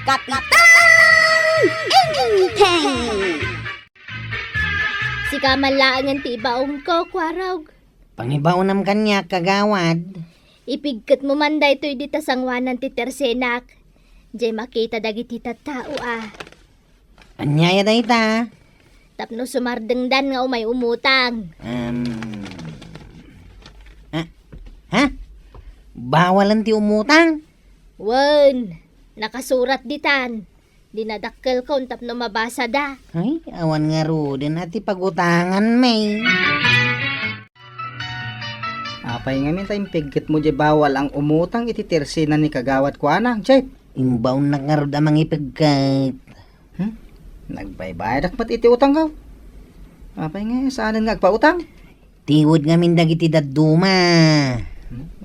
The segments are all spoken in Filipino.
Kapitan Inteng! Si kamalaangan ti ibaong ko, kwarog. Pangibaonam kanya kagawad. Ipigkat mo man da ito'y dita sangwanan ti tersenak. Diyay makita dagiti tattao Anyaya da ita. Tapno sumardengdan nga umay umutang. Ha? Bawalan ti umutang? Wen, nakasurat ditan. Dinadakkel ko tapno mabasa da. Ay, awan nga ro din ati pagutangan may. Apay nga min tayong pigkit mo di bawal ang umutang iti tersina ni kagawad ko anang, Jay. Imbaw na nga ro damang ipagkat. Nagbaybayad akmat iti utang ka. Apay nga, saan nga agpautang? Tiwod nga min dagiti daduma.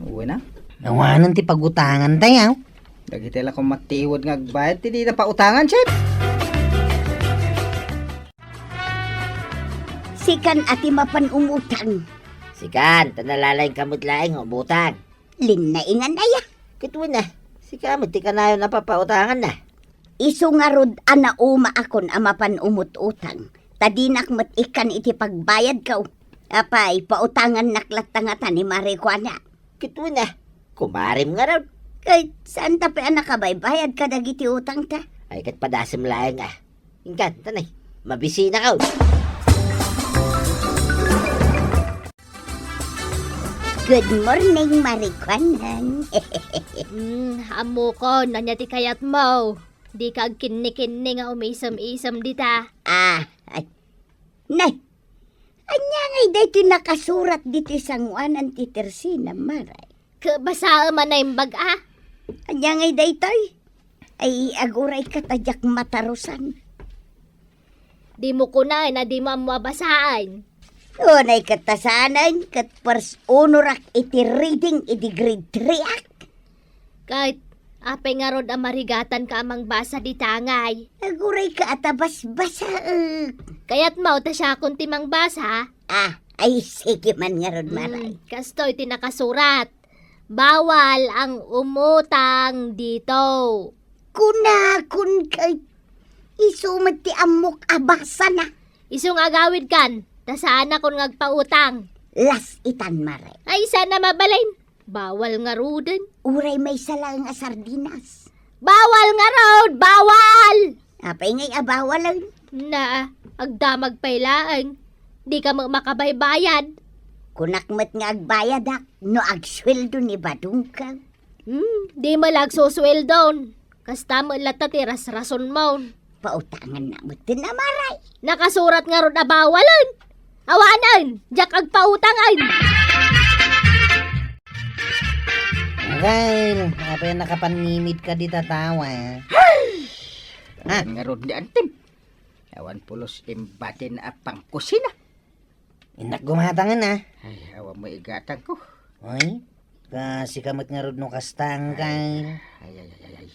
Uwi na. Awanan ti pagutangan tayo. Dagiti lang kung matiwod nga agbayad, ti di na pautangan, Jay. Sikan ati mapan umutang. Sikan, tanalalaing kamutlaing umutang. Linaingan aya. Kituin na, sikamot ti kanayo na papautangan na. Isu nga rod ana uma akon amapan umut-utang. Tadinak mat ikan iti pagbayad kaw. Apay, pautangan naklatangatan ni Marikwana. Kituin na, kumarim nga raw. Kay saan tapi anak ka bayad ka dagiti utang ta? Ay kat padasim laing Ingkan, tanay, mabisi na ka. Good morning, Marikwanan. Amo ko, nanya ti kayat mo. Di ka agkinni-kinni nga umisam-isam dita. Ay. Nay, anya ngay dito nakasurat dito sanguanan ti tersina, Maray. Kabasa man na yung baga. Anya ngay dito ay aguray katadyak matarusan. Di mo kunay na di mo mabasaan. Unay katasanan kat pers unorak iti reading iti grade 3 ak. Kahit apay nga rod ang marigatan ka amang basa di tangay. Aguray ka atabas basa. Kaya't mau ta siya kung timang basa. Ay sige man nga ron, Maray. Kastoy tinakasurat. Bawal ang umutang dito. Kunakun kay isumat ti amok abasa na. Isong agawid kan, ta sana kung ngagpautang. Las itan, Maray. Ay sana mabalain. Bawal nga rudin. Uray may salang nga sardinas. Bawal nga rod! Bawal! Apay ngay abawalan. Na, agdamag pailaan. Di ka makabaybayad. Kunakmat nga agbayad ak, no agsweldo ni Badung ka. Di malag susweldon. Kasta mo lata tiras rason mo. Pautangan na mo din na, Maray. Nakasurat nga rod abawalan. Awanan, jak agpautangan. Well, apay nakapanimit ka di tatawa. Nga ron di antim. Awan pulos imbatin apang kusina. Inak gumatangan na. Ay, awan mo igatang ko. Ay, kasi kamot nga rod no kastang kay. Ay.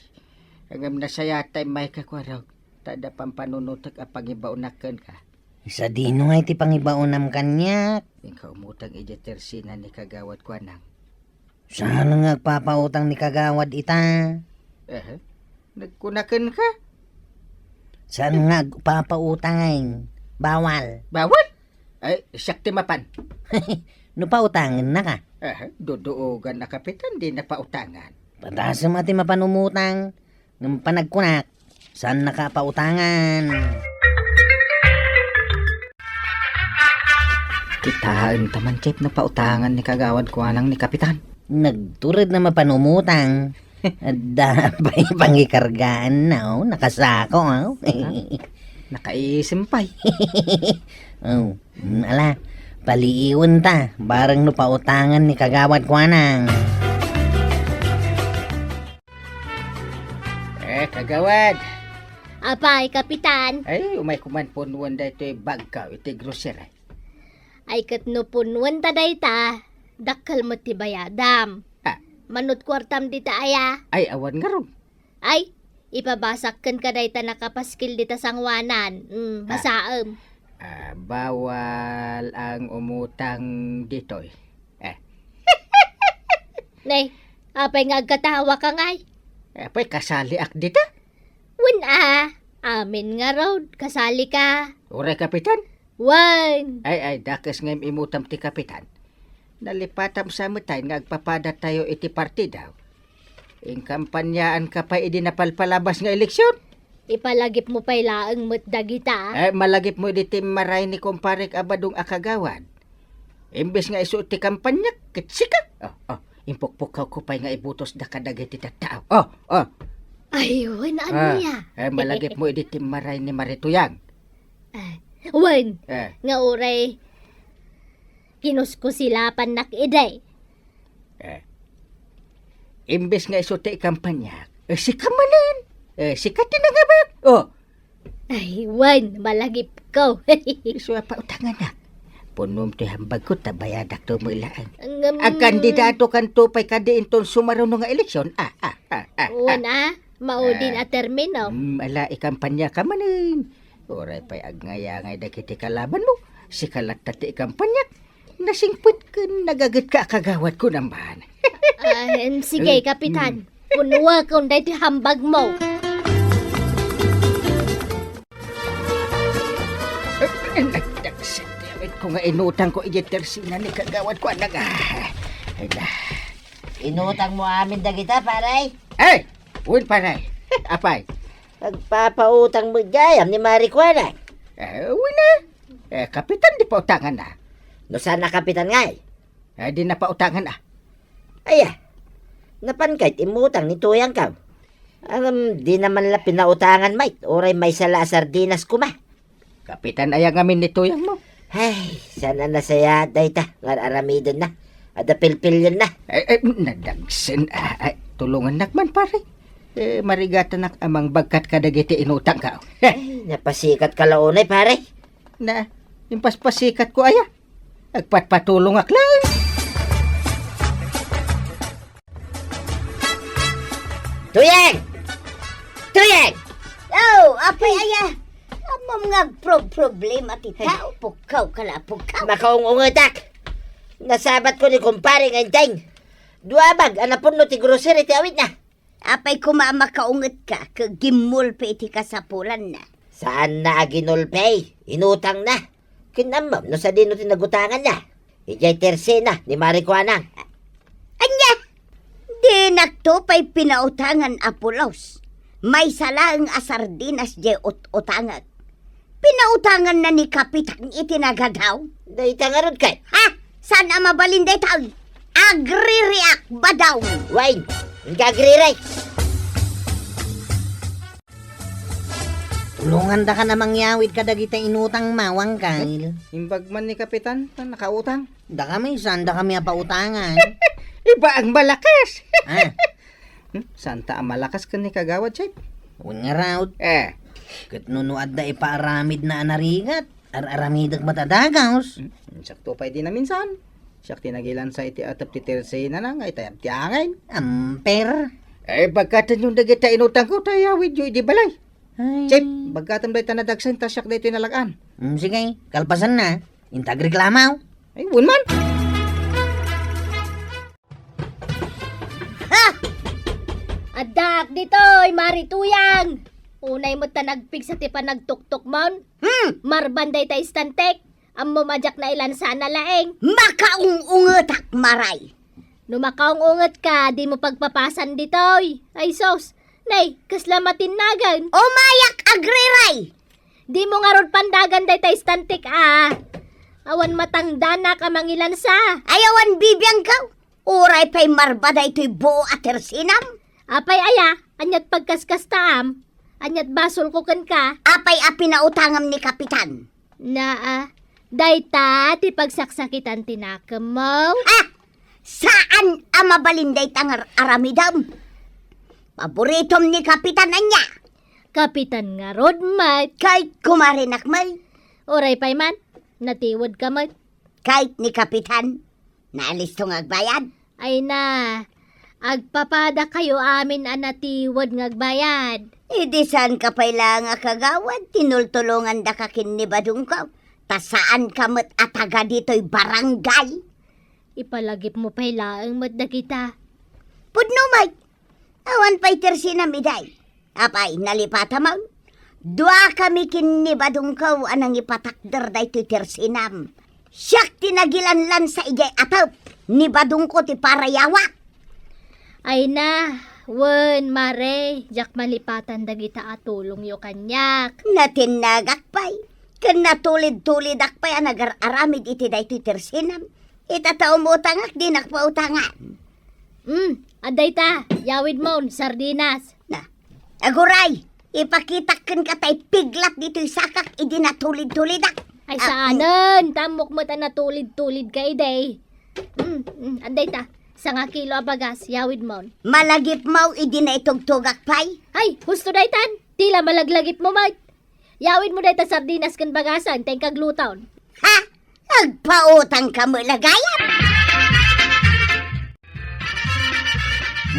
Hanggang nasaya tayo may kakwaraw. Tada pampanunutak apangibaunakan ka. Isa dino nga iti pangibaonam kanya. Ikaw umutang ijitersina ni kagawad ko anang. Saan nga papautang ni kagawad ita? Nagkunakan ka? Saan nga papautang? Bawal. Bawal? Ay, sakti mapan. No pautangan na ka. Dudoogan na kapitan, di na pautangan. Padasa mati mapanumutang. Ng panagkunak. Saan nakapautangan? Kitaan taman, Chip, na pautangan ni kagawad ko anang ni kapitan. Nagturad na mapanumutang. Dapay pangikargaan na, nakasako. Nakaisimpay. Ala, paliiwan ta. Barang no pautangan ni kagawad ko anang. Kagawad. Apay, kapitan. Ay, umay kuman po nuwan da ito'y bagkaw, ito'y grocery. Ay katnupunwan ta dayta. Dakkal mo ti bayadam. Manut kwartam dita aya. Ay, awan nga ron. Ay, ipabasak kan ka dayta nakapaskil dita sangwanan. Masaam. Bawal ang umutang dito'y. Nay, apay nga agkatawa ka ngay. Apay, kasali ak dita. Wen amin nga raw, kasali ka. Uray, Kapitan. Wen. Ay, dakas ngayon imutam ti Kapitan. Nalipatam sa matay nga agpapada tayo iti partida. Ing kampanyaan ka pa idi napalpalabas nga eleksyon. Ipalagip mo pa'y laang mo't dagita. Malagip mo iti maray ni kumparik abadong akagawad. Imbes nga isuot ti kampanya, kitsika. Impukpukaw ko pa'y nga ibutos da kadag iti tattao. Ayun, ano niya? Malagip mo iti maray ni Marituyang. Wen, Eh, nga uray, kinusko sila panak iday. Imbes nga isuot ti kampanya, sika manan. Sikat din na nga ba? Ay, Wen, malagip ko. Isuwa pa utangan na. Punom ti hambag ko, tabayadak to mo ilaan. Ang Ang kandidato kanto pa'y kadiin ton sumarunong nga eleksyon. Wen maudin at termino. Ala, ikampanya ka manin. Oray pa'y agngaya-ngay dakiti kalaban mo. Si kalat tati ikampanya. Nasingput ka, nagagat ka kagawad ko naman. Sige, Kapitan. Punwa kung dahil hambag mo. Nagdagsan. Kung nga inutang ko ijitersina ni kagawad ko, Inutang mo amin dagita, paray. Ay! Uwin paray. Apay. Nagpapautang mo gayam ni Marijuana. Uwin na. Kapitan, di pa utangan na. No sana kapitan ngay. Di na pa utangan na. Napan kahit imutang ni Tuyang ka. Di naman la pinautangan mate. Oray may sala sardinas kuma. Kapitan, ayang amin ni Tuyang mo. Ay, sana nasaya dayta. Ngar aramidon na. Ada pilpilyon na. Nadagsan. Tulungan nakman pare. Marigatan nak amang bagkat kadagiti inutang ka. Ay, napasikat ka launay pare. Na, yung paspasikat ko aya. Agpatpatulong ak lang. Tuyang! Tuyang! Apay aya. Amam nga problema ti tao. Pukaw kala, pukaw. Makaungungatak. Nasabat ko ni kumpare nganteng. Duabag, anapon no ti grocery ti awit na. Apay kumama kaunget ka, kagimul pa iti kasapulan na. Saan na aginulpay? Inutang na. Kinamam no sa dino tinagutangan na. Ijay tersena ni Marijuana. Anya! Di naktupay pinautangan apulaos. May salang asardinas je utangan. Pinautangan na ni Kapitan itinagadaw. Dayta nga rod kay. Ha? Saan ang mabalinday taon? Agri-react ba daw? Wine, gagriray. Tulungan da ka na mangyawid ka dagita inutang mawang kail. Imbag man ni Kapitan, nakautang. Da kami, saan da kami pautangan? Iba ang malakas. Ah, Santa ang malakas ka ni kagawad, Chip. un nga raw. Kat nunuad da ipaaramid na anarigat. Aramid at matadagaws. Sakto pa di na minsan. Siyak tinagilan sa iti atap ti terse na nga itayam ti angay. Amper. Bagkatan yung dagita inutang ko, tayawid yung di balay. Ay. Chip, bagkatan ba itanadagsan, tasyak da ito nalagaan. Sige, kalpasan na. Intag reklamaw. Ay, wun man. Adak ditoy, Marituyang. Unay mo ta nagpig sa tipa nagtuktok mon. Marbanday ta istantek. Ang mamajak na ilan sana laeng. Makaungungetak maray. Numakaungungat ka, di mo pagpapasan ditoy. Ay sos, nay, kaslamatin nagan. Umayak agriray. Di mo nga rod pandagan day ta istantek Awan matangdana ka mangilan sa. Ayawan bibiyang ka. Uray pa'y marbada ito'y buo at tersinam. Apay aya, anyat pagkaskas taam. Anyat basol ko kan ka. Apay apinautangam ni Kapitan. Dayta, ti pagsaksakitan tinakam mo. Saan ang mabalinday tangar aramidam? Paboritom ni Kapitan anya. Kapitan nga rod, mat. Kahit kumarinak may. Oray pay man, natiwad ka mat. Kahit ni Kapitan. Naalis tong agbayad. Ay na, agpapada kayo amin anatiwad ngagbayad. Idi saan ka pala nga kagawad? Tinultulungan da ka kinibadong ka. Tasaan ka mat ataga dito'y barangay. Ipalagip mo pay laang madda kita. Pudno may. Awan pa'y tersina miday. Apay, nalipata mo. Dua kami kinibadong ko anang ipatakder da ito tersinam. Siyak tinagilanlan sa ijay atap. Nibadong ko ti parayawa. Ay na, wen mare, jak malipatan dagita atulong yo kanyak. Natinagakpay. Kan natulid-tulid akpay ang aramid iti da ito tersinam. Itatao mo utangak, di nakpautangan. Aday ta, yawid mon, sardinas. Na, aguray, ipakitakan ka tay piglat dito sakak, idi natulid-tulidak. Ay saanan, tamok mo ta natulid-tulid ka iday. Aday ta, 1 kilo abagas, yawid mon. Malagip mau, idi na itugtugak pay. Ay, husto daytan, tila malaglagip mo mat. Yawid mo dayta sardinas kan bagasan, teng kaglutaon. Ha? Nagpautang ka mo lagayan.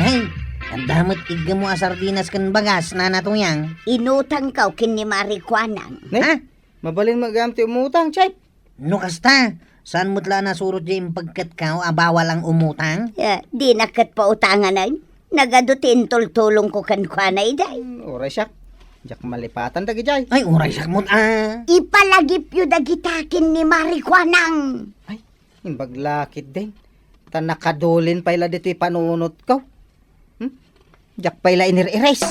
Nay, ang damot igga mo sardinas kan bagas na natuyang. Inutang ka kini marikwanang. Ha? Mabalin magamti umutang, Chay. No kasta? Saan mo tla nasurot yung pagkat ka o bawal ang umutang? Di nakat pautangan na. Nagadutin tultulong ko kan kwanay day. Oray siya. Jak malipatan dagi, Jay. Ay, uray sakmot Ipalagip yu dagitakin ni marikwanang. Ay, imbaglakit din. Ta nakadulin pala dito panunot ko. Jak pala inir-erase.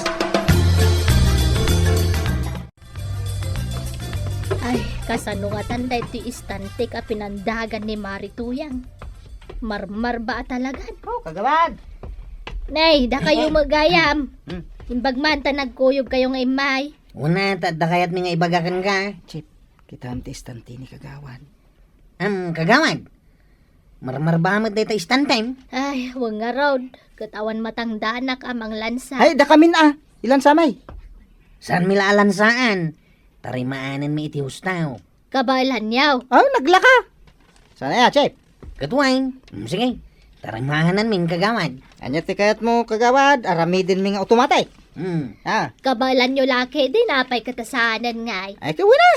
Ay, kasanungatan da iti istante ka pinandagan ni Marituyang. Marmar ba talagan? Oh, kagawad. Nay, da kayo magayam. Imbagman ta nagkuyog kayo nga imay. Una, tadda kaya't mga ibagakan ka. Chip, kita ang istante ni kagawad. Kagawad. Marmar ba amat dito stand time? Ay, wag nga raw. Katawan matang danak amang lansa. Ay, dakamin Ilan samay? Saan milaalan saan? Tarimaanan mi iti hustaw. Kabalan yaw. Oh, naglaka. Sana ya, Chip. Katuwain. Sige. Tarimaanan min kagawad. Anya ti kayat mo kagawad, aramidin mi nga automatic. Ha? Kabalan nyo laki din apay katasanan ngay. Ay, kawin na.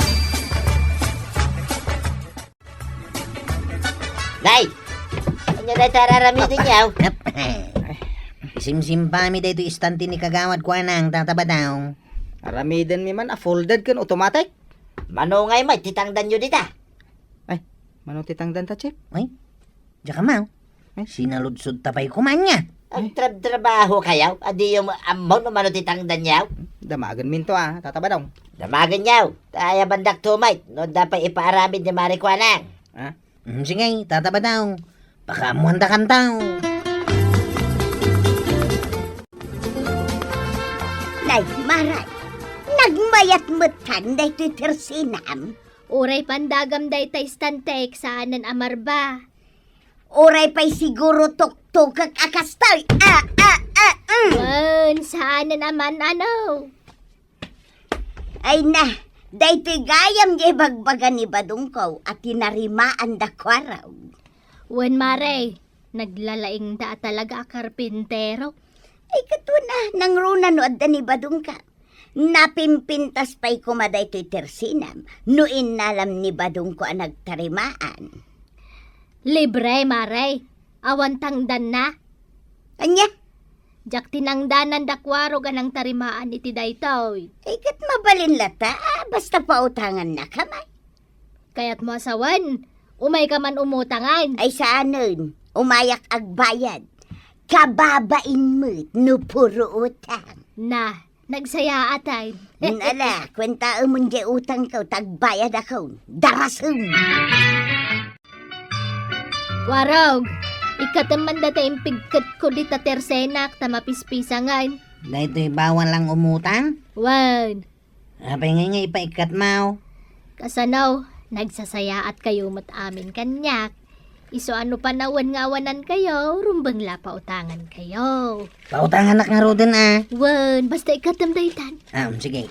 Nay! Ano na tararamidin niyaw? Isimsim pa mi dito istante ni kagawad ko anang tataba daw. Aramidin mi man, folded kan automatic. Manungay mo, titangdan nyo dita. Ay, manong titangdan ta, Chip? Ay, diya ka mau. Sinaludsod tapay kumanya. Ang trabaho kayaw, adi yung amon o mano titangdan niyaw. Damagan min to tataba daw. Damagan niyaw, taya bandak tumay, no dapat ipaaramid ni Marikwanang. Ha? Sige, tataba daw. Baka muhanda kan tao. Nay, maray. Nagmayat mutan day to tersinam. Uray pandagam day ta istantek saanan amarba. Oray pa'y siguro tuktukak akastoy. Wen, saanan naman ano? Ay na, day to'y gayam di bagbagan ni Badungkaw at tinarimaan da kwaraw. Wen mare, naglalaing da talaga karpintero. Ay kato na, nang runa no adda ni Badungka. Napimpintas pa'y kumaday to'y tersinam. Nuin nalam ni Badungko ang nagtarimaan. Libre mare, awan tangdan na. Anya? Jak tinangdanan dakwaro ganang tarimaan iti daytoy. Ay kat mabalin lata, basta pautangan na kamay. Kaya't mo asawan, umay ka man umutangan. Ay saanon, umayak agbayad. Kababain mo't no puro utang. Na, nagsaya atay. Nala, kwenta umon di utang ko, tagbayad ako. Darasong! Warog, ikataman data impigkat ko di ta tersenak ta mapispisangan. Dahito'y bawal lang umutang. Wan, Apay nga ipaikat mau. kasanaw, nagsasaya at kayo mat amin kanyak. Iso ano panawan nga awanan kayo, rumbang lapa utangan kayo. Pautangan na nga rodin Wan, basta ikatam daytan. Sige.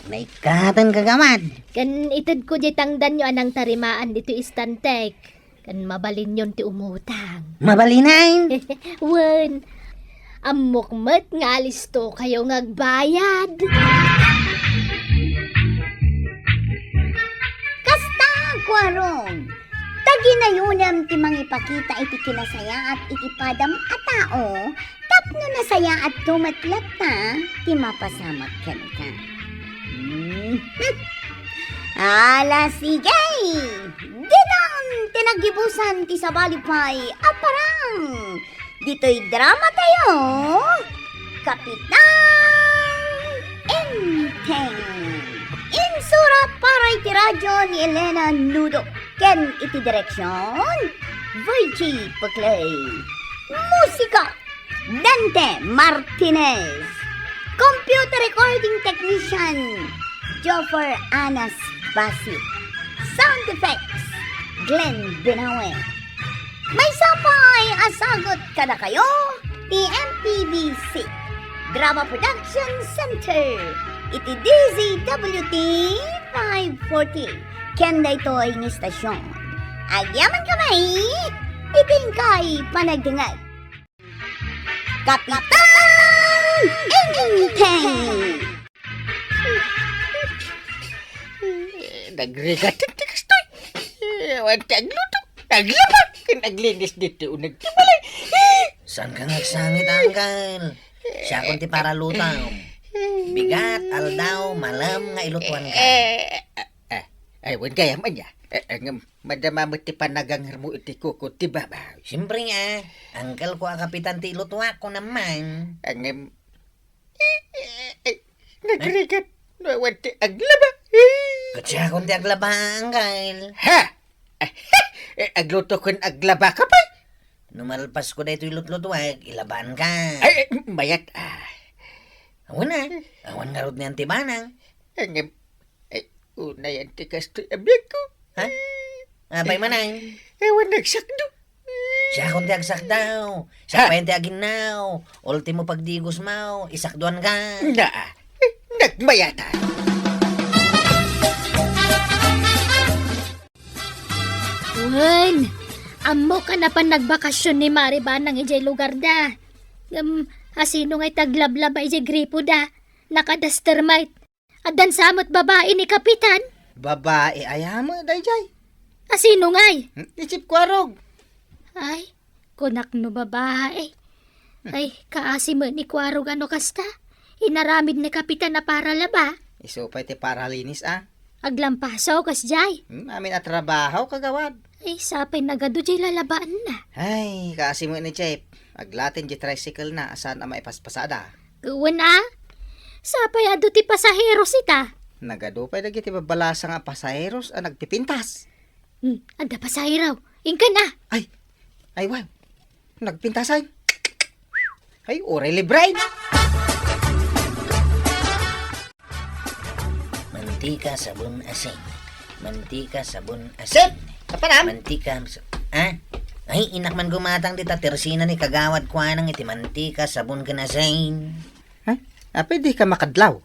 Naikatan kagamad. Kan itad ko di tangdan nyo anang tarimaan dito istantek. Kan mabalin yon ti umutang. Mabalinain. Wan, amukmat nga alisto kayo ngagbayad. Kasta, kwarong! ginayunam ti mangipakita iti kinasaya at iti padam a tao, tapno nasaya at tumatlat na, ti mapasamak ken ka. Ala sige! Dinang tinagibusan ti sabalipay aparang! Dito'y drama tayo! Kapitan Enteng! Insura para iti radyo ni Elena Nudo. Ken iti direksyon, Virgie Paclay. Musika, Dante Martinez. Computer recording technician, Joffer Anas Basit. Sound effects, Glenn Binawe. May sapay asagot kada kayo, TMPBC. Drama Production Center. Iti DZWT 540. Kenda ito ay ni stasyon. Agyaman kamay, itingkay panagdingag. Kapitan Enteng! Nagregatin ti kastoy. Wante agluto. Naglaba. Naglinis dito. Nagtibalay. Saan ka nagsangit, Uncle? Siya kung ti para lutaw. Bigat, aldaw, malam nga ilutuan ka. Ay, wan kaya man ya. Madama mo ti panagangar mo iti kuko ti babaw. Siyempre nga, Uncle ko ang kapitan ti ilutwa ko naman. Ang nagregat. Wante aglaba. Kutsa kung ti aglaba, Uncle. Ha? Agluto kon aglaba ka pa? Numalpas ko na ito ilutlutuwag, ilaban ka. Ay, mayat. Awan na, awan nga rod ni Antibanang. Ang una yan ti kastoy abiyag ko. Ha? Abay manang. Ewan nagsakdo. Siya kung ti agsak daw. Siya pa yung ti aginaw. Ultimo pagdigos mo, isakduan ka. Na, nagmayata. Wen, amo ka na pa nagbakasyon ni Mariban ng ijay lugar da. Asino nga'y taglablaba ijay gripo da. Nakadastermite. Adan samot babae ni Kapitan. Babae ayamo dayjay. Asino nga'y? Isip kwarog. Ay, kunak no babae. Ay, kaasi mo ni Kwarog ano kasta. Inaramid ni Kapitan na para laba. Iso pa iti paralinis Aglampasaw kas jay. Amin at trabaho kagawad. Ay, sapay nagado jay lalabaan na. Ay, kasi mo ni Chep. Aglatin di tricycle na asan ang maipaspasada. Gawan sapay ado ti pasahero sita. Nagadupay na giti babalasa nga pasaheros ang nagpipintas. Ada pasahero. Ingka na. Ay, wow. Nagpintasay. Ay, oray libre. Mantika, sabon, asin. Mantika, sabon, asin. Kapanam? Mantika, Ay, inakman gumatang dita tersina ni kagawad kwa nang iti mantika, sabon, kanasain. Pwede ka makadlaw.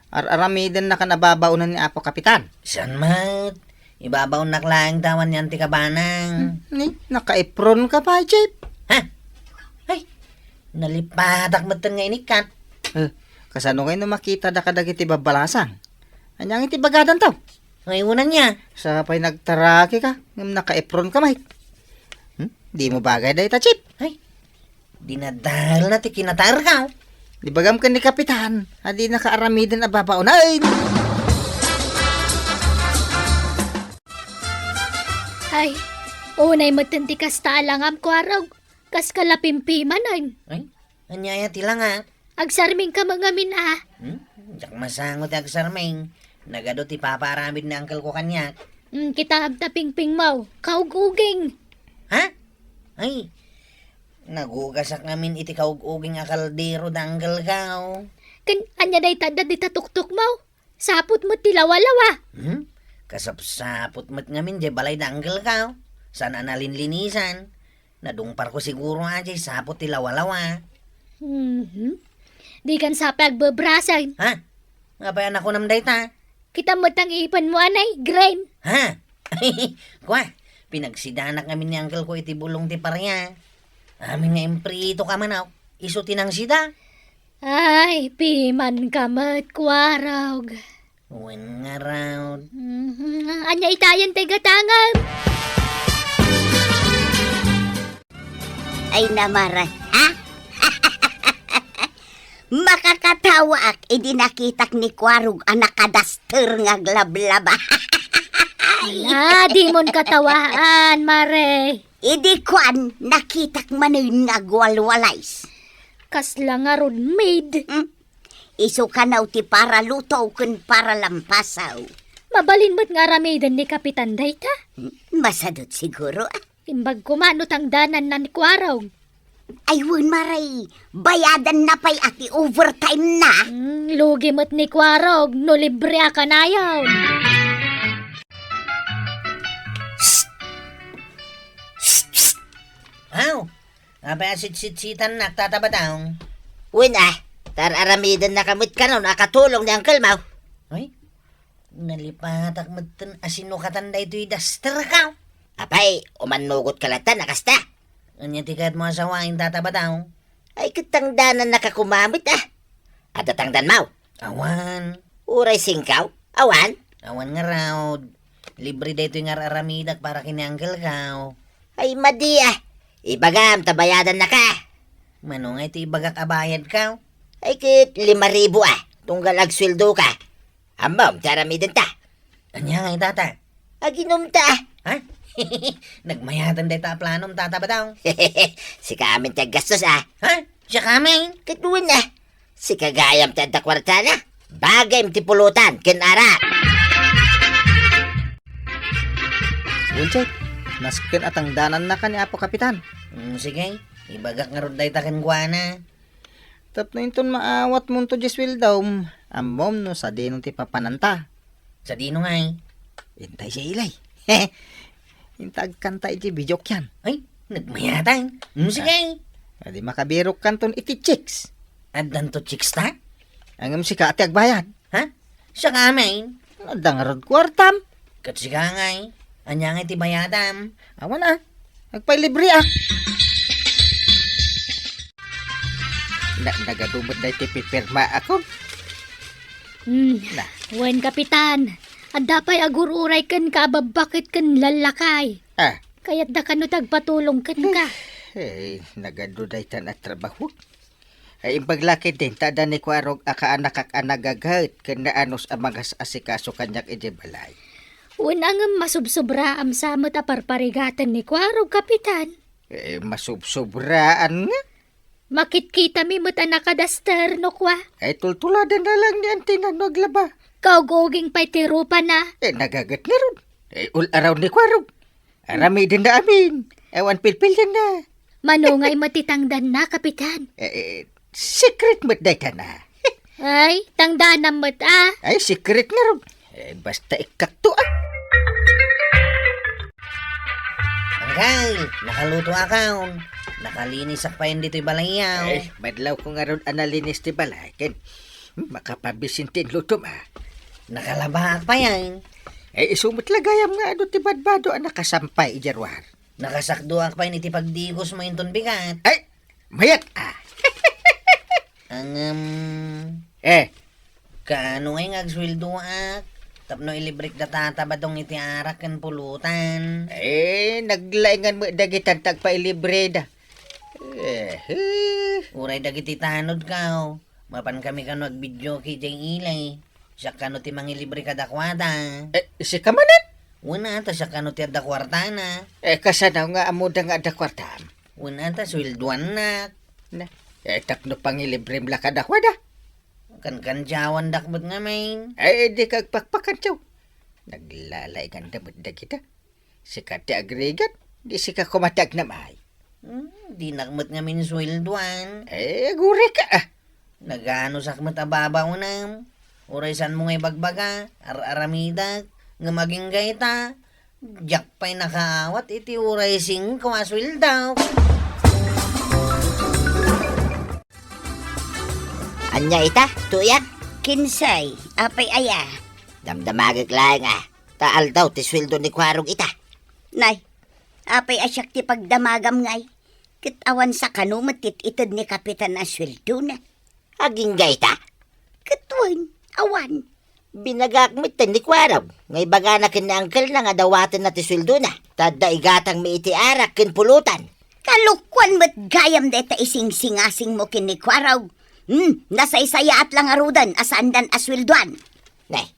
Aramidan na ka nababaunan ni Apo Kapitan. San mat? Ibabaw naklaang tawan niyan ti kabanang. Naka-apron ka pa, Chep. Ay, nalipatak matan nga inikat. Kasano ngayon na makita da ka dagiti babalasang? Anyang iti bagadan taw. Ngayon niya. Sa pa'y nagtaraki ka, naka-apron ka, mate. Di mo bagay da ita, Chip. Ay, dinadahal na ti kinatar ka. Di bagam ka ni Kapitan, adi naka-aramidan na babaunan. Ay, unay matanti kas taalangam Kwarog. Kas kalapimpiman ay. Ay, anyaya tila nga. Agsarming ka mga Jak masangot ag sarming. Nagado ti paparamid na angkel ko kanya. Kita abtaping-ping mau. Kauguging. Ha? Ay, nagugasak namin iti kauguging a kaldero danggal kao. Anya day tada di tatuktok mau. Sapot mo tilawa-lawa. Kasapsapot mat ngamin di balay danggal kao. Sana nalinlinisan. Nadungpar ko siguro ajay sapot tilawa-lawa. Di kan sa pagbebrasan. Ha? Nga pa yan ako namday ta? Kita matang ipan mo anay, grain. Ha? Kwa, pinagsidanak ngamin ni uncle ko iti bulong ti parya. Amin nga imprito ka manaw. Iso tinang sida. Ay, piman kamat Kwarog. Uwan nga raw. Anya itayan tay gatangan. Ay namaray, ha? Makakatawa ak, idi nakitak ni Kwarog ang nakadaster nga glablaba. Ala, di mon katawaan, Mare. Idi kwan, nakitak manoy nga gwalwalays. Kasla nga ron maid. Iso ka na ti para lutaw kun para lampasaw. Mabalin mo't nga ramidan ni Kapitan Dayta. Masadot siguro. Imbag kumano tangdanan na ni Kwaraw. Ayun maray, bayadan na pa'y ati overtime na. Lugi mo't ni Kwaraw, no libre ka na yaw. Aw, apa sit-sit-sitan nagtatabataw. Uwin tararamidan na kamit ka nun, nakatulong ni Uncle Mau. Ay, nalipatak mo tan asino katanda ito'y duster ka. Apay, umanugot kalatan, nakasta. Anya tikat mo asawain tatabataw. Ay, kitangdanan nakakumamit At tatangdan Mau, Awan, uray singkaw, awan. awan nga raw. Libre da ito'y nga aramidak para kiniangkel ka. Ay, madi ibagam, tabayadan na ka. Manong ito'y bagak abayad ka. Ay, kit 5,000 tunggal agsweldo ka. Ambam, taramidan ta. Anya nga tata. Aginom ta. Ha? Nagmayatan da ita planom tatabataw. Si kamin tag gastos Ha? Siya kami. Katuwin Si kagayam ta da kwarta na. Bagay ti pulutan, kinara. Unsay, nasken atang danan na ka ni Apo Kapitan. Sige, ibagak nga ron da ita kengguana. Tapno inton maawat mo to Jeswil daw. Amom no sa dinong ti papananta. Sa dino nga eh. Intay si Ilay. Intag kanta iti bidyok yan. Ay, nagmayatan. Sige. Adi makabirok kanton iti chicks. Adan to chicks ta? Angam si ka ati agbayan. Ha? Siya kami. Dangarod kwartam. Kat siya nga eh. Anya nga iti bayadam. Awan Nagpailibre Nagadumot na iti pipirma ako. Wen Kapitan. Adda pa'y agururay kan ka babakit kan lalakay. Kaya't da kano tagpatulong kan ka. Nagaduday tan at trabaho. Ay impaglaki din, tada ni Kwarog akaanak ak anagagat kanda anos amagas asikaso kanyak balay. Unang masubsobra am samot aparparigatan ni Kwarog, Kapitan. Masubsobraan nga. Makitkita mi mo't nakadaster no kwa. Ay tultuladan na lang ni Antina naglaba. Kaugoging pa'y tirupa na. Nagagat na ron. Ul-araw ni Kwarog. Arami din na amin. Ewan pilpil yan na. Manungay matitangdan na, Kapitan. Secret mo't dayta na. Ay, tangdanam mo't Ay, secret nga ron. Basta ikakto Angkay, nakaluto akaw. Nakalinis ak pa yun dito'y balayaw. Ay, madlaw ko nga ron analinis ti balay. Ken, makapabisintin luto Nakalaba ak pa yan. Ay, isumot lagayam nga ti badbado ang nakasampay ijarwar. Nakasakdo ak pa yun iti pagdigos mo yung bigat. Ay, mayat Ang, kaano ngay ngagswildo ak? Tapno ilibrik da tatabadong iti arak kan pulutan. Naglaingan mo dagitan tagpailibre da. Uray dagiti tanod ka. Mapan kami ka nagbidyo ki Jay Ilay. Siya kano ti mangilibre ka dakwada. Si kamanan? Una ta siya kano ti adakwarta na. Kasanaw nga amuda nga adakwartam. Una ta swilduan na. Takno pangilibre mla ka dakwada. Kan-kanjawan dakbot nga main. Di kagpakpakan tiyaw. Naglalay ganda mo dagita. Si kati agregat, di si ka kumatag na may. Di nakmat nga min swilduan. Agure ka Nagano sakmat ababaw na. Uray san mo ngay bagbaga, aramidag, nga maging gayta. Jak pa'y nakaawat, iti uray sing kamaswil daw. Anya ita, tuyak. Kinsay, apay aya. Damdamagag lang Taal daw ti sweldo ni Kwarog ita. Nay, apay asyak ti pagdamagam ngay. Kitawan sa kanumatit itad ni Kapitan na sweldo na. Aging gayta. Kituan, awan. Binagakmit ni Kwarog. Ngay baga na kin ni Uncle na nga dawatan na ti sweldo na. Tada igatang mi iti arak kin pulutan. Kalukwan mo't gayam deta ising-singasing mo kinikwaraw. Nasaysaya at lang arudan asandan aswilduan. Nay,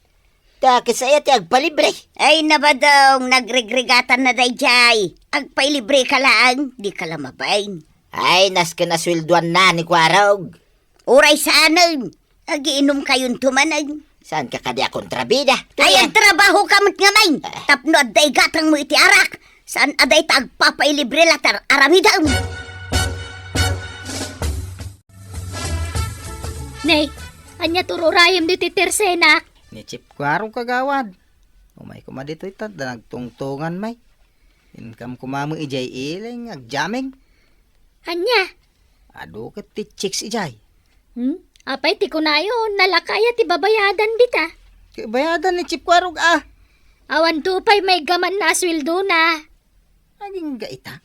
takisaya ti agpalibre. Ay nabadong nagregregatan na dayjay. Agpailibre ka lang, di ka lamabain. Ay, nas ka naswilduan na ni Kwarog. Uray saanan, agiinom kayon tumanag. Saan ka kadi kontrabida? Ay ang trabaho kamot nga main. Tapno aday gatang mo iti arak. Saan aday tagpapailibre latar aramidang. Nay, anya tururayam di titersena. Ni Chip Kwarog kagawad. Umay kuma dito ita, nagtungtungan may. Income kumamo ijay iling, agjaming. Anya? Ado ka ti chicks ijay. Apay ti kunayo, nalakaya ti babayadan dita. Bayadan ni Chip Kwarog Awan tupay may gaman na aswildo na. Aging gaita.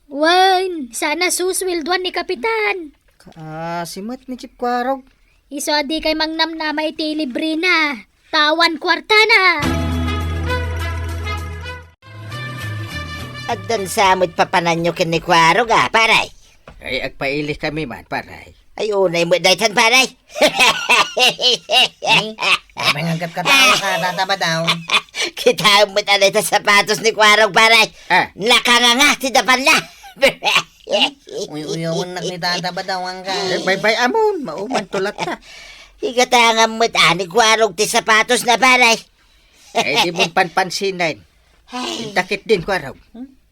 Wan, sana suswilduan ni Kapitan. Simot ni Chip Kwarog. Iso di kay mangnam na may ti libre na. Tawan kwarta na. Agdan samot papananyo kin ni Kwarog paray. Ay, agpailis kami man, paray. Ay, unay mo daytan paray. Ay, may hanggat katawa ka, tataba daw. Kita mo tanay sa sapatos ni Kwarog paray. Nakanganga ti dapan na. Uyuyon nak ni tataba daw ang ka. Bye-bye amon, mauman tulat ka. Igatangan mo ni Kwarog ti sapatos na paray. Ay, di mo panpansinan. Takit din, Kwarog.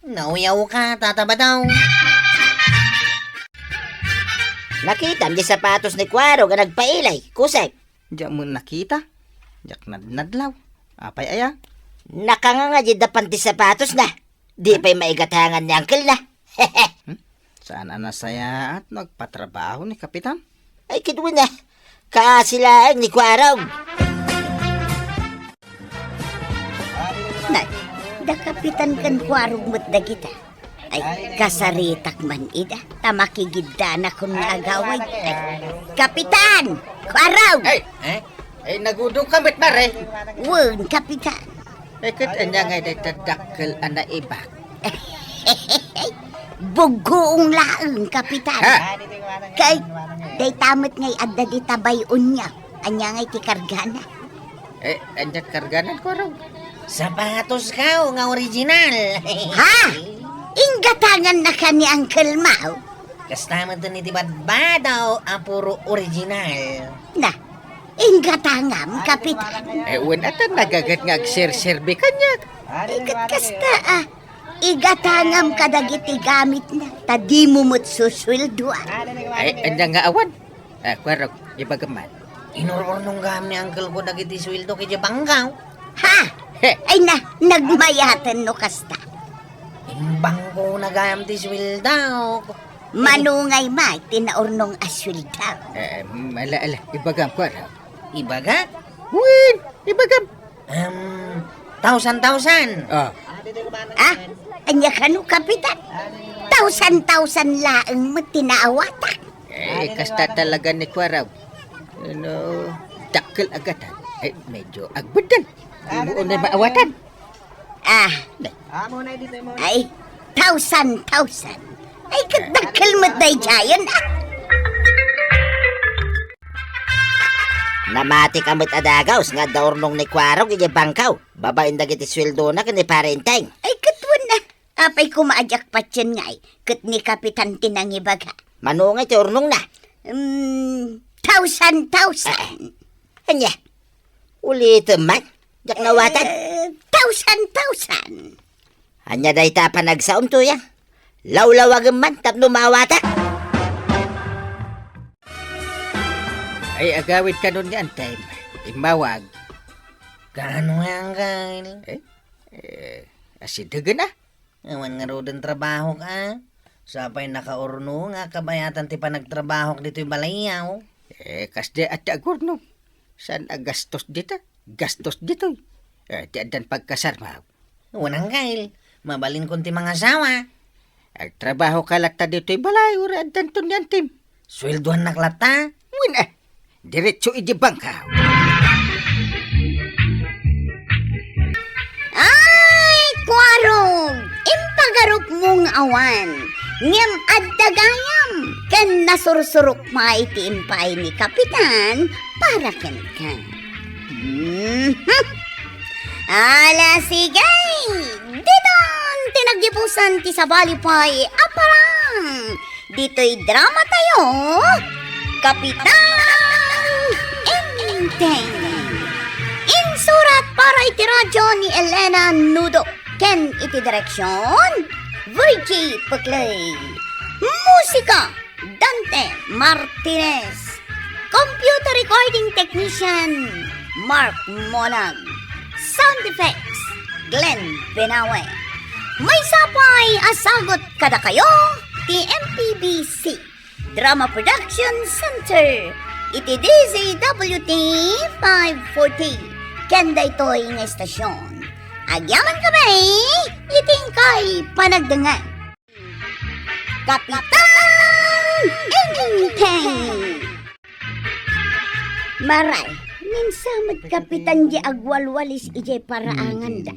Nauyaw ka, tataba daw. Nakita di sapatos ni Kwarog nga nagpailay. Kusay. Diyan mo nakita. Diyak nadlaw. Apay aya. Nakanganga di dapan ti sapatos na. Di pa'y maigatangan ni Uncle na. Saan anasaya at nagpatrabaho ni Kapitan? Ay, kidwa na. Kaasilaan ni Kwarog. Nay, da kapitan kan Kwarog mo't da kita. Ay, kasaritak man ida. Tamakigida na kung naagaway. Ay, Kapitan! Kwarog! Ay, nagudong kamit na rin. Wun, Kapitan. Ay, katanya nga tadakkel ana ibak. Bugoong laeng, Kapitan. Kay, day tamat ngay adda di tabayon niya. Anya ngay ti kargana. Anya karganan ko raw. Sapatos ka, nga original. Ha? Inggatangan na ka ni Uncle Mau. Kasama to ni Tibadba daw, ang puro original. Na, inggatangam, Kapitan. Uwan atan nagagat nga agser-serbe kanya. Ikat kasta igatangam kadagiti gamit na. Tadi mo mo't suswilduan. Ay, anya nga awan. Kwarog, ibagaman. Inuror nung gam ni uncle ko dagiti sweldo kay Jabanggaw. Ha? Ay na, nagmayatan no kasta. Imbang ko na gam ti sweldo. Manungay may, tinaurnong aswildaw. Ala, ibagam kwarog. Ibaga? Win, ibagam. 1,000. Ah, anya ka no, Kapitan? 1,000 laeng mo tinawatak. Kasta talaga ni kwarog. Dakkel agatan. Ay, medyo agbudan. Imuon na maawatan. Ay, 1,000. Ay, kadakal mo day jayan Namati kamot adagaws nga daurnong ni Kwarog ije bangkaw. Babain dagiti sweldo na kani parenteng. Ay, katwan na. Apay kumaadyak pa tiyan nga kat ni Kapitan tinangibaga. Manungay ti urnong na. 1,000. Anya. Ulit man. Jak nawatan. 1,000. Anya day ta panagsaon to ya. Lawlawag man tapno mawata. Ay, agawid ka nun yan, time. Imawag. Gaano yang gail? Asidagan na. Awan nga rodan trabaho ka. Sapay nakaurno nga kabayatan ti panagtrabaho dito yung balayaw. Kasde at agurno. Saan agastos dito? Gastos dito. Di adan pagkasarmaw. Wanang gail. Mabalin kon ti mga asawa. Agtrabaho ka lakta dito yung balay. Ura adan to niyan, tim. Sweldoan naklata. Win diretso ijibang ka. Ay, Kwarog! Impagarup mong awan. Ngem addagayam ken nasursurok maitiimpay ni Kapitan para ken ka. Ala sigay! Diton tinagdipusan ti Sabalipay aparang! Dito'y drama tayo! Kapitan Enteng! Insurat para iti radyo ni Elena Nudo. Ken iti direksyon, Virgie Paclay. Musika, Dante Martinez. Computer recording technician, Mark Monag. Sound effects, Glenn Benawe. May sapay asagot kada kayo, TMPBC Drama Production Center. Iti DZWT 540. Kenda ito'y nga estasyon. Agyaman kami, iting kay panagdangan. Kapitan Enteng! Maray, minsamad kapitan di agwalwalis ijay paraangan da.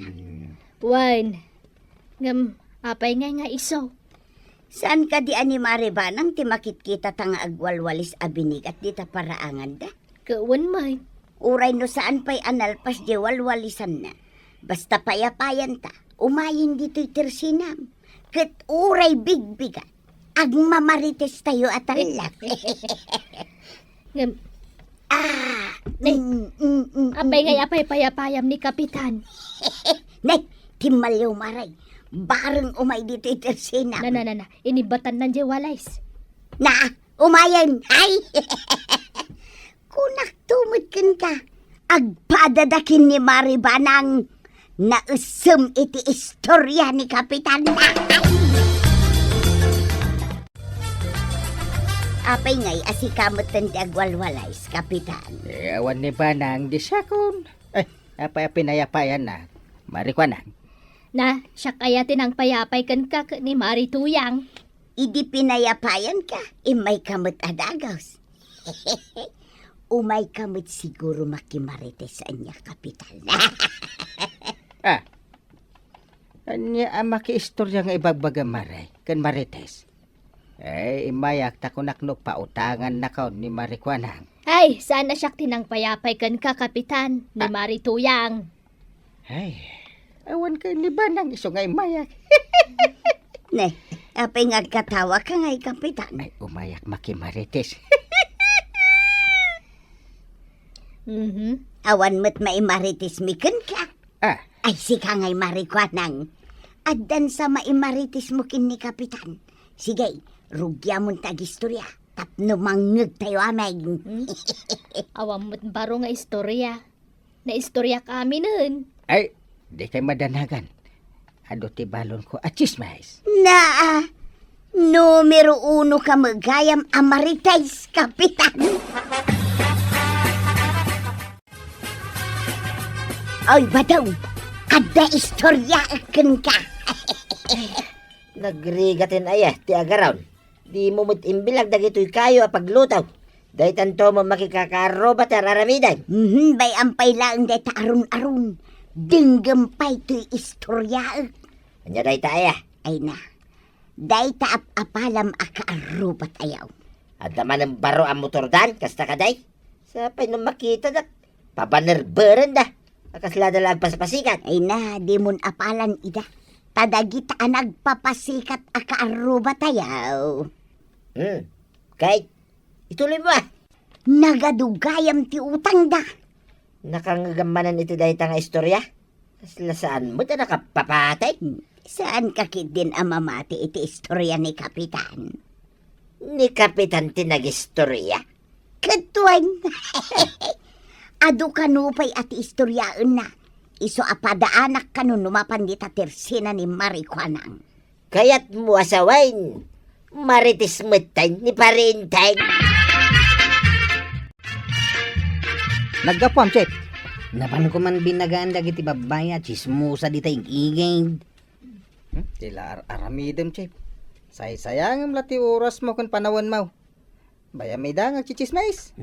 Wan, ngam, apay nga iso. Saan ka di animare ba nang timakit kita tanga agwalwalis abinig at di ta paraangan da? Kawan may. Uray no saan pa'y analpas di walwalisan na. Basta payapayan ta, umayin dito'y tersinam. Kat uray bigbiga, agmamarites tayo at alak. Ngam, Nay, apay payapayam ni Kapitan. Nay, timalyaw maray. Barang umay dito'y tersinam. Na, inibatan ng jewalays. Na, umayan. Ay! Kunak tumutkin ka. Agpadadakin ni Maribanang nausum iti istorya ni Kapitan. Apay ngay asikamot ng agwalwalays, Kapitan. Awan ni Banang di sakon. Apay pinayapayan na. Marikwanang. Na, siya kaya tinang payapay kan ka ni Mari Tuyang. Idi pinayapayan ka, imay kamot adagos. Umay kamot siguro makimarites sa niya, Kapitan. Anya ang makiistorya nga ibagbaga maray. Kan marites. Imayak ta kunakno pautangan na kaon ni Marikwanang. Ay, sana siya tinang payapay kan ka, Kapitan, ni Mari Tuyang. Awan kay libanang iso nga imayak. Ne, apay nga katawa ka ngay, Kapitan. Umayak makimarites. Awan mo't maimaritis miken ka. Ay, sika ngay marikwanang. Addan sa maimaritis mo kin ni Kapitan. Sige, rugya mong tagistorya. Tapno mangeg tayo amay. Awam mo't baro nga istorya. Na istorya kami nun. Ay, di kay madanagan. Ado ti balon ko at chismis. Na, numero 1 ka magayam amaritis, Kapitan. Ay, badaw, kada istorya akin ka. Nagrigatin ayah, ti agaron. Di mo mo't imbilag dagito'y kayo apaglutaw. Dahi tanto mo makikakarobat araramidan. Bay ampay lang day ta arun-arun. Dinggam pa'y to'y istorya. Anya dahi ta ayah. Ay na, day ta apalam akaarubat ayaw. At naman ang baro ang motordan, kasta ka day. Sa pa'y nung makita dak, pabanerberan da. Akaslada lang paspasikat. Ay na, di mon apalan ida. Tadagita nagpapasikat akaarubat ayaw. Kahit, ituloy mo ah. Nagadugayam ti utang da. Nakangagamanan iti dahi ta nga istorya. Kasla saan mo ta nakapapatay? Saan kakit din amamati iti istorya ni Kapitan? Ni Kapitan tinagistorya. Katuan. Adu kanupay at istoryaan na. Iso apadaanak kanun numapandita tersina ni Marikwanang. Kaya't mo asawain. Maritis metay ni parintay. Naggapuam, Chef. Napan ko man binagaan dagiti babaya, chismosa di tayong igay. Tila aramidem, Chef. Sayang lati oras mo kung panawan mo. Baya may dang agchichismis.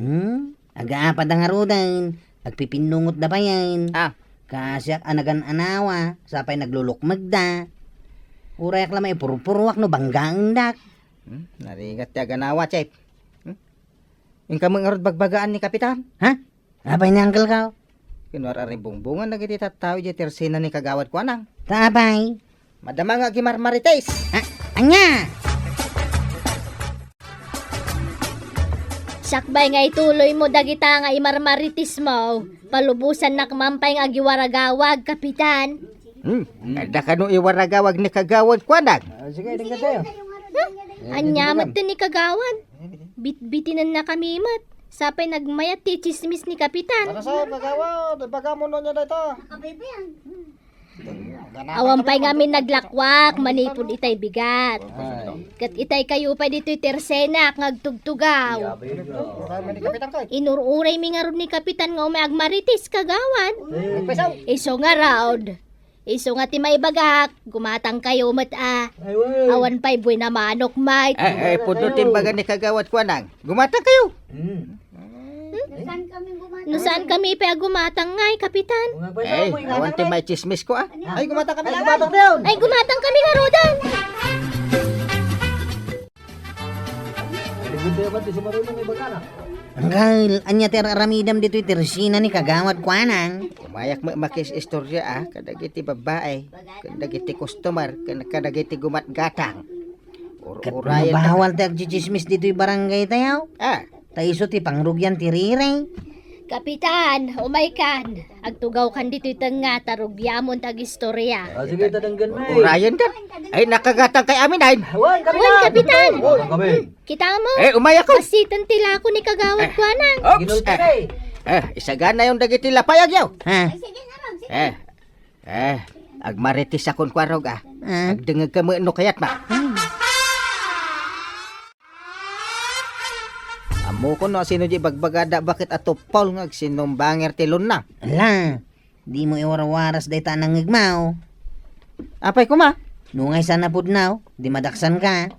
Aga-apad ang harudan. Agpipinungot da pa yan. Ah. Kasi anagan anawa, sapay naglulukmag da. Urayak lamay purpuruak no banggang dak. Naringat ya ganawa, Chef. Yung kamang arod bagbagaan ni Kapitan. Ha? Abay ni uncle ka? Kinwar aring bungbungan na giti tattao di tersina ni kagawad ko anang. Tabay. Madama nga gimarmarites. Anya! Sakbay nga ituloy mo dagita nga imarmaritis mo. Palubusan na kamampay nga giwaragawag, Kapitan. Kada ka no iwaragawag ni kagawad ko anang. Anyamat din ni Kagawan. Bit-bitinan na kami mat. Sapay nagmayat ti chismis ni Kapitan. Sa kagawad, bagamuno niya dito. Awampay nga min naglakwak, manipod itay bigat. Kat itay kayo pa dito'y tersenak, ngagtugtugaw. Inururay mi nga ron ni Kapitan nga umayagmaritis Kagawan. Iso nga raod. Iso nga ti may bagak, gumatang kayo mat Awan pa'y buhay na manok, mate. Puno timbaga ni kagawad ko anang. Gumatang kayo. No saan kami pa gumatang ngay, Kapitan? Awan ti may chismis ko ah. Ay, gumatang kami. Ay, gumatang kami nga rodan. Uncle, anya ter aramidam dito'y tersina ni kagawad ko anang. Umayak makis istorya ah. Kadagiti babae. Kadagiti customer. Kadagiti gumatgatang. Urayan ta. Bawal tayo chismis dito'y barangay tayo. Taiso ti pangrugyan ti riray. Kapitan, umay kan. Agtugaw kan dito'y tanga, tarugyamon tag istorya. Urayan ka. Ay, nakagatang kay amin ay. Wan, Kapitan! Kita mo, Umayak ko. pasitan tila ko ni kagawad ko anang. Oops. Isagana yung dagiti lapayag yaw. Ha? Agmaritis akon kwarog ah. Agdengag ka mo no kayat ma. Amo ko no sino di bagbagada bakit ato Paul nga sinombanger tilon na. Ala, di mo iwarawaras day tanang ngigmaw. Apay ko ma. Nungay sana pud now, di madaksan ka.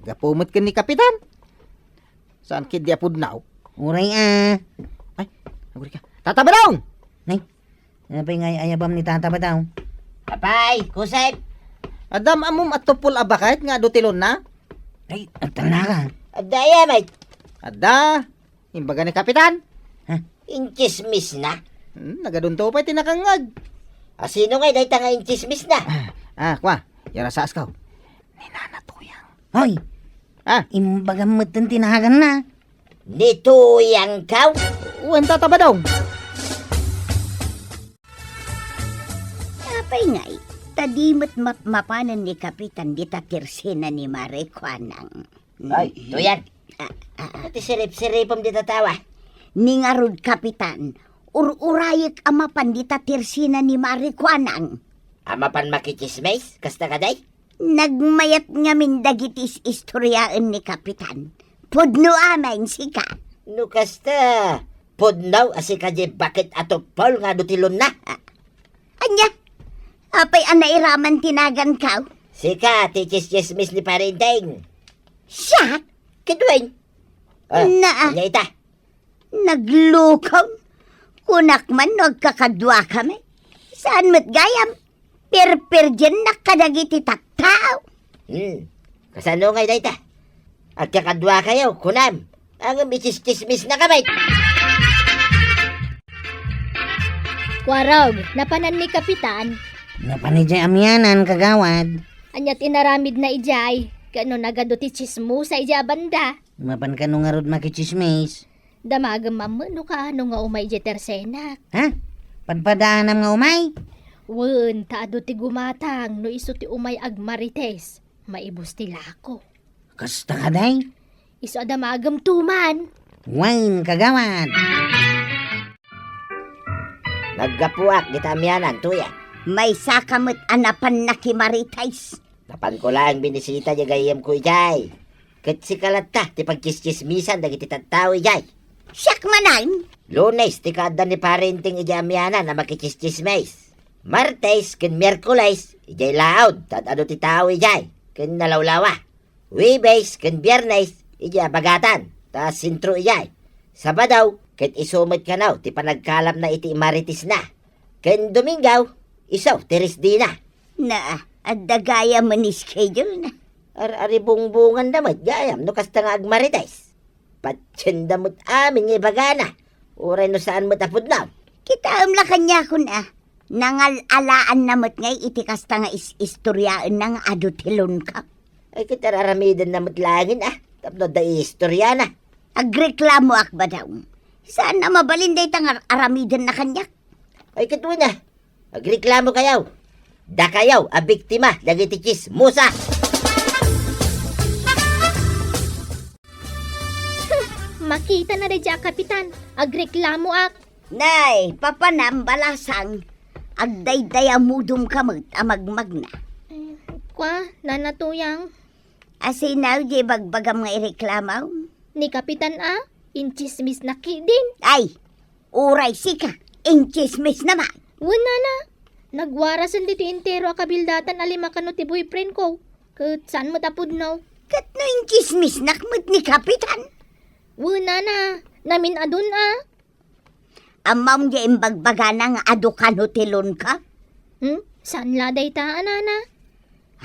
Gapumot ka ni Kapitan. Saan kid di apud now? Uray Ay, aguri ka. Tatabalaw! Nay, napay nga ayabam ni tata ba daw? Papay, kusep. Adam amom ato Paul abakait nga do tilon na. Ay, agtala ka. Adaya, mate. Ada, imbaga ni Kapitan. Inchismis na. Nagadunto pa tinakangag. Sino nga dahi nga inchismis na? Kwa, yara sa askaw. Ninanatuyang. Hoy, imbaga mutan tinahagan na. Nituyang kaw. Uwan tatabadaw. Apay ngay, tadimot mapanan ni Kapitan di takirsina ni Mare Kwanang. Ay, tuyang. Iti sirip-siripom di tatawa. Ningarod Kapitan, ururayik amapan di tatirsina ni Mare Kwanang. Amapan makichismis, kasta kaday? Nagmayat nga min dagitis istoryaan ni Kapitan. Pudno amain sika. No kasta, pudnaw asikaje bakit ato Paul nga dutilon na. Anya, apay anairaman tinagan kaw. Sika, tichis-chismis ni Parinteng. Siya, Kidweng. Na- Anya ita. naglukaw. Kunak man nagkakadwa kami. Saan mo't gayam? Per dyan nakadagiti taktao. Kasano nga ita ita? At kakadwa kayo, kunam. Ang michis-chismis na kamay. Kwarog, napanan ni Kapitan. Napanijay amyanan kagawad. Anyat inaramid na ijay. Kano nagado ti chismo sa ija banda. Mapan ka nung arod makichismis. Damagam mamano ka ano nga umay ije tersenak. Ha? Padpadaanan nga umay? Wen, taado ti gumatang no iso ti umay agmarites. Maibos ti lako. Kasta ka day? Iso adamagam tuman. Wine kagawad. Naggapuak, gitamyanan, tuya. May sakamot anapan na kimaritais. Napan ko lang binisita niya gayam ko ijay. Kat si kalata, ti pagkis-chismisan, dagiti tattaw ijay. Siyak manaym. Lunes, ti kada ni parenting ijamyanan na makikis-chismis. Martes, kin Miyerkules, ijay laod, tad ano ti tao ijay, kin nalawlawa. Webes, kin Biyernes, ijay bagatan, ta sintro ijay. Sabadaw, kin isumit ka naw, ti panagkalam na iti maritis na. Kin Domingaw, isaw, tiris di na. Na, At dagaya man schedule na. Ari bungbungan damot, gayam, no kasta nga agmarites. Patsin damot amin nga ibagana. Uray no saan mo tapod na. Kita la kanya kun Nangalalaan namot ngay iti kasta nga istoryaan ng adutilon ka. Ay kita raramidan namot langin Tapno da istorya na. Agreklamo ak ba daw? Saan na mabalinday tang aramidan na kanyak? Ay kituwi na. Agreklamo kayaw. Da kayaw, a biktima, dagiti chismusa. Makita na rin kapitan. Agreklamo ak. Nay, papanam balasang. Agdayday amudum kamot amagmagna. Kwa, nanatuyang. Asinaw di bagbagam nga ireklamaw. Ni kapitan inchismis na kidin. Ay, uray sika, inchismis naman. Wala na. Nagwarasan dito intero akabildatan alima kano ti boyfriend ko. Kat saan mo tapod now? Kat no inchismis nakmut ni kapitan. Wala na. Namin adun Amam di imbagbaga na nga adukan hotelon ka. Saan laday ta, anana?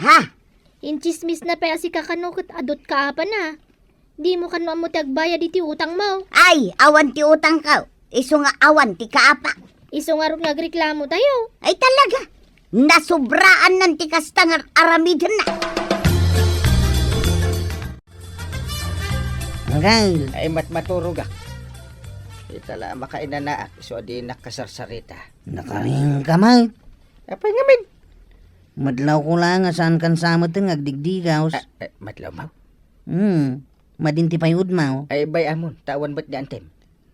Ha? Inchismis na pa si kakanukot adot ka pa na. Di mo kano mo tagbaya diti utang mo. Ay, awan ti utang ka. Iso nga awan ti kaapa. Iso nga rin nagreklamo tayo. Ay talaga. Nasubraan ng ti kastang aramidan na. Uncle, Ay matmaturog Itala makainanaak, so di nakasarsarita. nakaring kamay. Apay ngamin. Madlaw ko lang nga saan kan samot ng agdigdigaws. Matlaw mo. Madinti pa'y udmaw. Ay bay amon, tawan ba't di antem?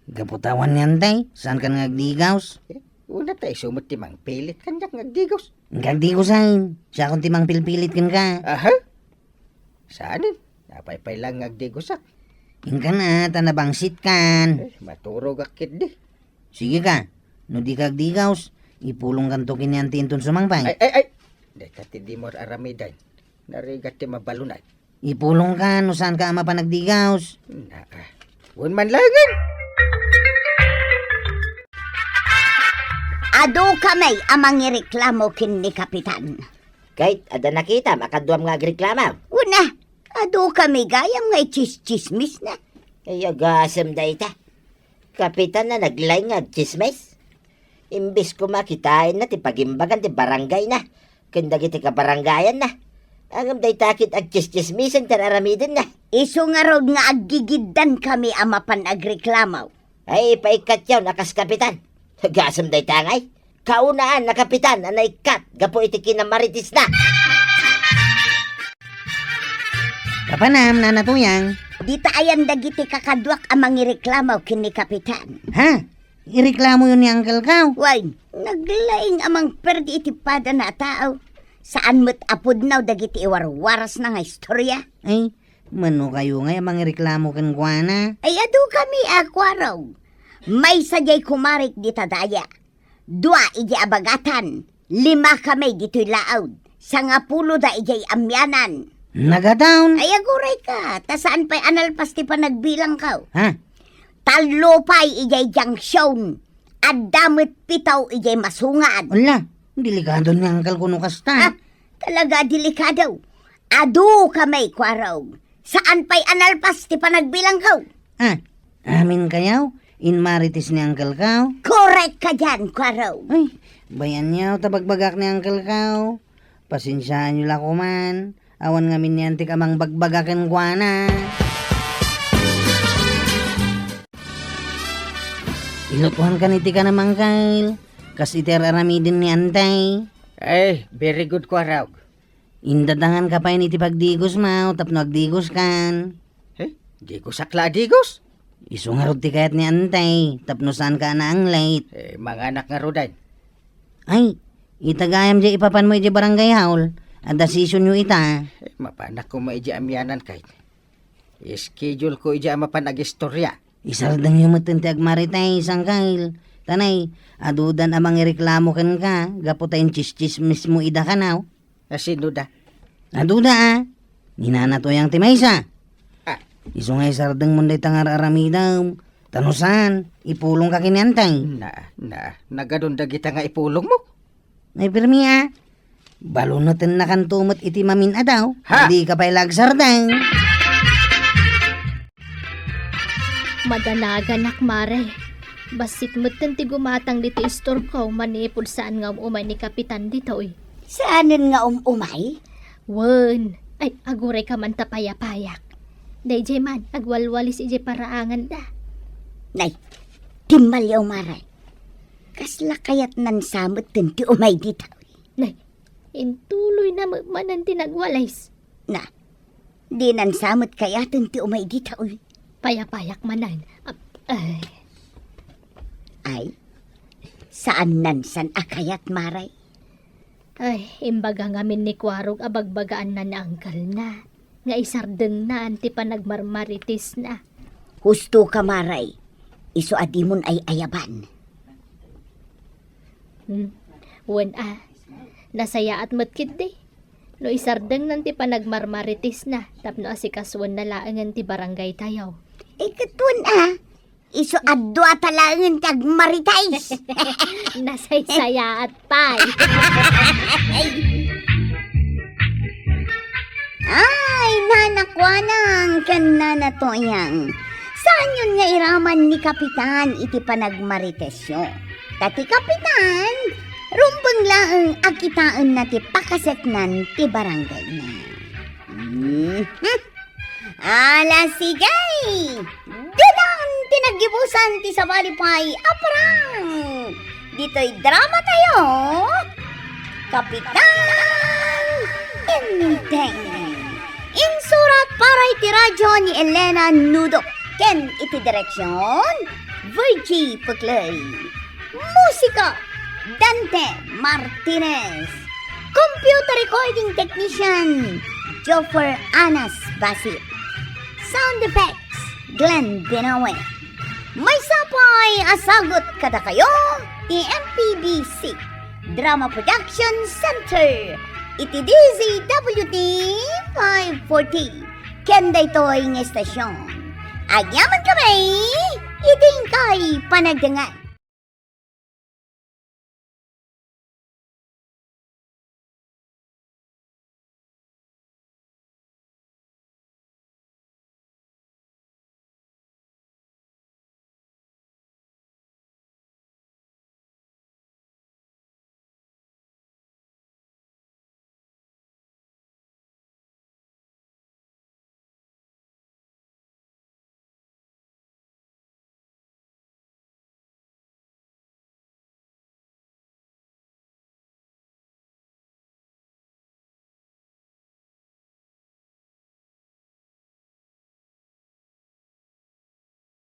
Gaputawan niyan tay, saan kan agdigaws? Una tayo sumot timang pilit kanyak ngagdigos. Agdigosain, siya kung timang pilpilit kan ka. Aha? Saanin? Napay-pay lang ngagdigosak. Ingka na, tanabangsit kan. Maturog akit di. Sige ka, no di ka agdigaws, ipulong kan to kinyan tinton sumangpay. Ay! Deka ti di mo aramidan. Narigat ti mabalunay. Ipulong ka, no saan ka ama pa nagdigaws. Huwag man langin. Ado kamay amang ireklamo kin ni kapitan. Kahit ada nakita, makaduam nga agreklamaw. Una, ado kami gayam nga chismis na. Ay agasam da ita. Kapitan na naglay nga chismes. Imbis ko makitain na ti pagimbagan ti barangay na. Kanda ti kabarangayan na. Angam day takit ag chismisan tararamidin na. Iso nga rod nga aggigidan kami amapan agreklamaw. Ay paikat yaw nakas kapitan. Agasam day tangay. Kaunaan na kapitan anay kat. Gapo iti kinamaritis na. Kapanam, nanatuyang. Di taayan dagiti kakadwak amang ireklamaw kin ni kapitan. Ha? Ireklamo yun ni Uncle Kaw. Why, naglaing amang perdi iti pada na tao. Saan mo't apod naw dagiti iwarwaras na nga istorya? Ay, mano kayo nga amang ireklamo kan kuana. Ay ado kami akwaraw. May sadyay kumarik di tadaya. 2 iji abagatan. 5 kami dito'y laod. 10 da ijay amyanan. Nagadaon. Ay aguray ka. Ta saan pa'y analpas ti pa nagbilang ka? Ha? 3 pa'y ijay junction. At damit 7 ijay masungad. Wala, delikado ni Uncle kuno kasta. Ha? Talaga delikado. Ado kamay kwaraw. Saan pa'y analpas ti pa nagbilang ka? Ah, amin kayaw, in maritis ni Uncle Kaw. Correct ka dyan, kwaraw. Ay, bayan niyaw, tabagbagak ni Uncle Kaw. Pasinsyahan niyo lang ko man. Awan nga minyantik amang bagbagakan kuana. Ilutuhan ka niti ka naman, Kyle. Kas iter aramidin ni Antay. Ay, very good ko araw. Indadangan ka pa niti pagdigos mo, tapno agdigos kan. Di ko sakla digos. Isungarod ti kayat ni Antay, tapno saan ka na ang late. Mga anak nga rodan. Ay, itagayam di ipapan mo di barangay haul. At desisyon nyo ita. Mapanak ko maiji amyanan kahit. Schedule ko ija mapan ag-istorya. Isardang yung matinti agmaritay isang Kyle. Tanay, adudan amang ireklamo kan ka, gaputayin chis-chis mismo ida ka now. Sino da? Aduda ninana to yung timaysa. Ah. Iso nga isardang munday tangar aramidaw. Tanusan, ipulong ka kinantay. Nagadon da kita nga ipulong mo. Ay pirmi Balunatin na kan tumot iti mamin adaw. Ha? Hindi ka pa'y lagsardang. Madanagan nak mare. Basit mutten ti gumatang dito istor ko manipod saan nga umay ni kapitan dito eh. Saanin nga umay? Wen, ay aguray ka man tapayapayak. Dayjay man, agwalwalis ije paraangan da. Nay, timalyaw maray. Kasla kayat nan samot din ti umay dito. Nay, intuloy na manan tinagwalis. Na, di nan samot kayatan ti umay dito. Payapayak manan. Ay, Ay, saan nan san akayat maray? ay, imbaga ngamin ni Kwarog abagbagaan na naangkal na. Nga isardeng na anti pa nagmarmaritis na. Husto ka maray. Iso adimon ay ayaban. Wen nasaya at matkit di. No isardeng nanti pa nagmarmaritis na. Tapno asikaswan na laangan ti barangay tayaw. Ikatun iso addo atalangan kag maritais. Nasaysaya at pay. Ay, nanakwanang kan nanatoyang. Saan yun nga iraman ni Kapitan iti panagmaritesyo? Tati Kapitan, rumbang laang akitaan na ti pakasetnan ti barangay na. Ala sigay! Dadaan tinagibusan ti sabalipay aparang! Dito'y drama tayo! Kapitan Inteng! Insurat para iti radyo ni Elena Nudo. Ken iti direksyon, Virgie Puklay. Musika, Dante Martinez. Computer recording technician, Joffer Anas Basit. Sound effects, Glenn Binawe. May sapay asagot kada kayo, MPBC Drama Production Center. Iti DZWT 540. Kenda ito'y ng estasyon. Agyaman kami, iting kay panagdangan.